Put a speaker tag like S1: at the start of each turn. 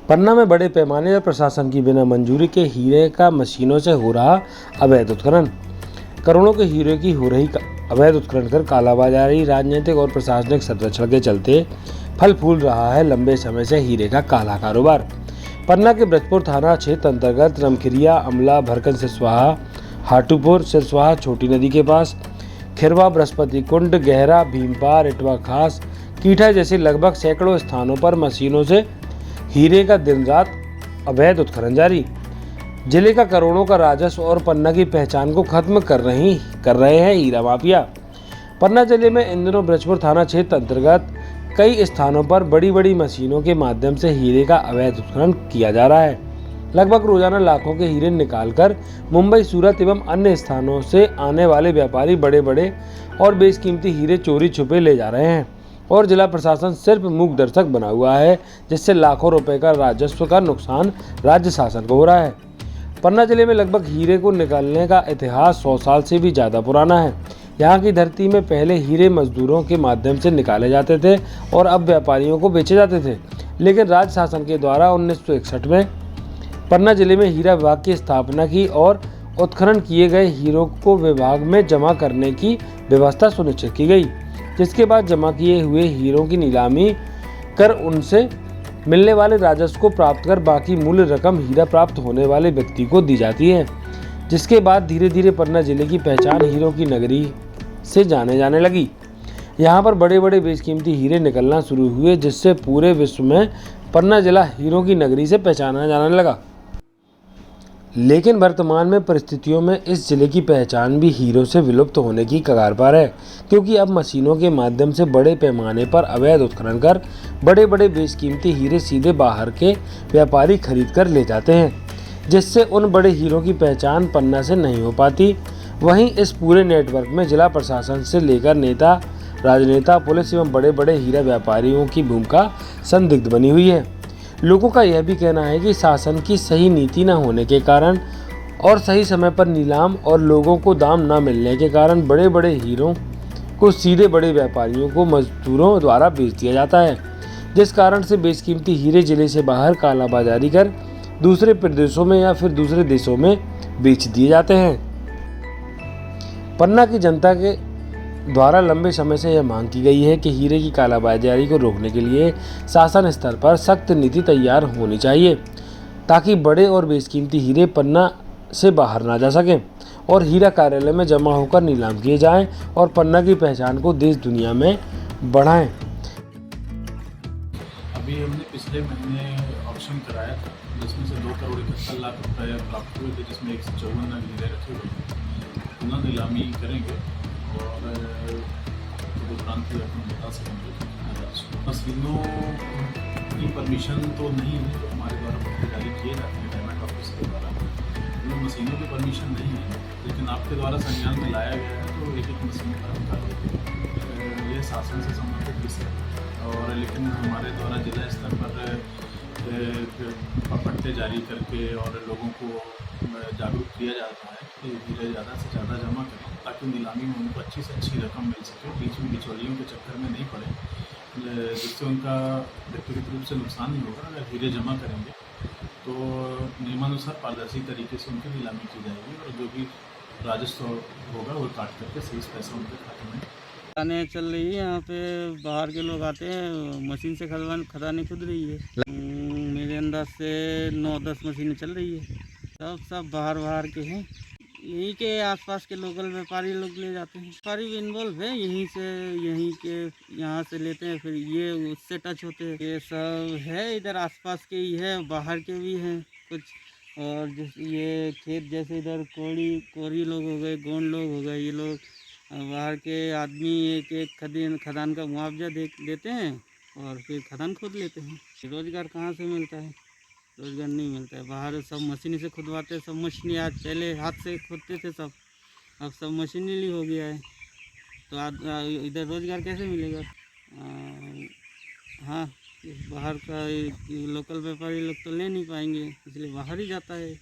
S1: पन्ना में बड़े पैमाने पर प्रशासन की बिना मंजूरी के हीरे का मशीनों से हो रहा अवैध उत्खनन। करोड़ों के हीरे की हो रही अवैध उत्खनन कर कालाबाजारी, राजनीतिक और प्रशासनिक संरक्षण के चलते फल फूल रहा है लंबे समय से हीरे का काला कारोबार। पन्ना के ब्रजपुर थाना क्षेत्र अंतर्गत रमखिरिया, अमला, भरकन सिरस्वाहा, हाटूपुर सिरस्वाहा, छोटी नदी के पास, खिरवा, बृहस्पति कुंड, गहरा, भीमपार, इटवा खास, कीठा जैसे लगभग सैकड़ों स्थानों पर मशीनों से हीरे का दिन रात अवैध उत्खनन जारी। जिले का करोड़ों का राजस्व और पन्ना की पहचान को खत्म कर रहे हैं हीरा माफिया। पन्ना जिले में इन दिनों ब्रजपुर थाना क्षेत्र अंतर्गत कई स्थानों पर बड़ी बड़ी मशीनों के माध्यम से हीरे का अवैध उत्खनन किया जा रहा है। लगभग रोजाना लाखों के हीरे निकालकर मुंबई, सूरत एवं अन्य स्थानों से आने वाले व्यापारी बड़े बड़े और बेशकीमती हीरे चोरी छुपे ले जा रहे हैं और जिला प्रशासन सिर्फ मूक दर्शक बना हुआ है, जिससे लाखों रुपए का राजस्व का नुकसान राज्य शासन को हो रहा है। पन्ना जिले में लगभग हीरे को निकालने का इतिहास 100 साल से भी ज़्यादा पुराना है। यहाँ की धरती में पहले हीरे मजदूरों के माध्यम से निकाले जाते थे और अब व्यापारियों को बेचे जाते थे, लेकिन राज्य शासन के द्वारा 1961 में पन्ना जिले में हीरा विभाग की स्थापना की और उत्खनन किए गए हीरों को विभाग में जमा करने की व्यवस्था सुनिश्चित की गई, जिसके बाद जमा किए हुए हीरों की नीलामी कर उनसे मिलने वाले राजस्व को प्राप्त कर बाकी मूल्य रकम हीरा प्राप्त होने वाले व्यक्ति को दी जाती है, जिसके बाद धीरे धीरे पन्ना जिले की पहचान हीरों की नगरी से जाने लगी। यहाँ पर बड़े बड़े बेशकीमती हीरे निकलना शुरू हुए, जिससे पूरे विश्व में पन्ना जिला हीरों की नगरी से पहचाना जाने लगा। लेकिन वर्तमान में परिस्थितियों में इस जिले की पहचान भी हीरों से विलुप्त होने की कगार पर है, क्योंकि अब मशीनों के माध्यम से बड़े पैमाने पर अवैध उत्खनन कर बड़े बड़े बेशकीमती हीरे सीधे बाहर के व्यापारी खरीद कर ले जाते हैं, जिससे उन बड़े हीरों की पहचान पन्ना से नहीं हो पाती। वहीं इस पूरे नेटवर्क में जिला प्रशासन से लेकर नेता, राजनेता, पुलिस एवं बड़े बड़े हीरा व्यापारियों की भूमिका संदिग्ध बनी हुई है। लोगों का यह भी कहना है कि शासन की सही नीति न होने के कारण और सही समय पर नीलाम और लोगों को दाम न मिलने के कारण बड़े बड़े हीरों को सीधे बड़े व्यापारियों को मजदूरों द्वारा बेच दिया जाता है, जिस कारण से बेशकीमती हीरे जिले से बाहर कालाबाजारी कर दूसरे प्रदेशों में या फिर दूसरे देशों में बेच दिए जाते हैं। पन्ना की जनता के द्वारा लंबे समय से यह मांग की गई है कि हीरे की कालाबाजारी को रोकने के लिए शासन स्तर पर सख्त नीति तैयार होनी चाहिए, ताकि बड़े और बेशकीमती हीरे पन्ना से बाहर ना जा सकें और हीरा कार्यालय में जमा होकर नीलाम किए जाएं और पन्ना की पहचान को देश दुनिया में बढ़ाएं।
S2: अभी हमने पिछले महीने ऑक्शन कराया था, जिसमें से 2 करोड़ 71 लाख रुपये प्राप्त हुए थे, जिसमें 154 नग हीरे रखे हुए थे। पुनः नीलामी करेंगे और उपरांत बता सकेंगे। मशीनों की परमिशन तो नहीं है जो हमारे द्वारा पत्र जारी किए जाते हैं पेमेंट ऑफिस के द्वारा, उन मशीनों की परमिशन नहीं है, लेकिन आपके द्वारा संज्ञान में लाया गया है तो एक मशीन पर हम कार्य ये शासन से संबंधित विषय और लेकिन हमारे द्वारा जिला स्तर पर पट्टे जारी करके और लोगों को जागरूक किया जाता है कि हीरे ज़्यादा से ज़्यादा जमा करें, ताकि नीलामी में उनको अच्छी से अच्छी रकम मिल सके, बीच में बिचौलियों के चक्कर में नहीं पड़े, जिससे उनका व्यक्तिगत रूप से नुकसान नहीं होगा। अगर हीरे जमा करेंगे तो नियमानुसार पारदर्शी तरीके से उनकी नीलामी की जाएगी और जो भी राजस्व होगा वो काट करके सही पैसा उनके खाते में
S3: आने चल रही है। यहाँ पे बाहर के लोग आते हैं, मशीन से खदाने खुद रही है। मेरे अंदाज से 9-10 मशीनें चल रही है। सब बाहर के हैं, यहीं के आसपास के लोकल व्यापारी लोग ले जाते हैं। व्यापारी भी इन्वॉल्व है, यहाँ से लेते हैं, फिर ये उससे टच होते हैं। ये सब है, इधर आसपास के ही है, बाहर के भी हैं कुछ। और ये खेत जैसे इधर कोरी लोग हो गए, गोंड लोग हो गए, ये लोग बाहर के आदमी एक खदान का मुआवजा देते हैं और फिर खदान खोद लेते हैं। रोज़गार कहाँ से मिलता है? रोज़गार नहीं मिलता है। बाहर सब मशीनी से खुदवाते हैं, सब मशीनी। आज पहले हाथ से खोदते थे सब, अब सब मशीनरी हो गया है, तो इधर रोज़गार कैसे मिलेगा? हाँ, बाहर का लोकल व्यापारी लोग तो ले नहीं पाएंगे, इसलिए बाहर ही जाता है।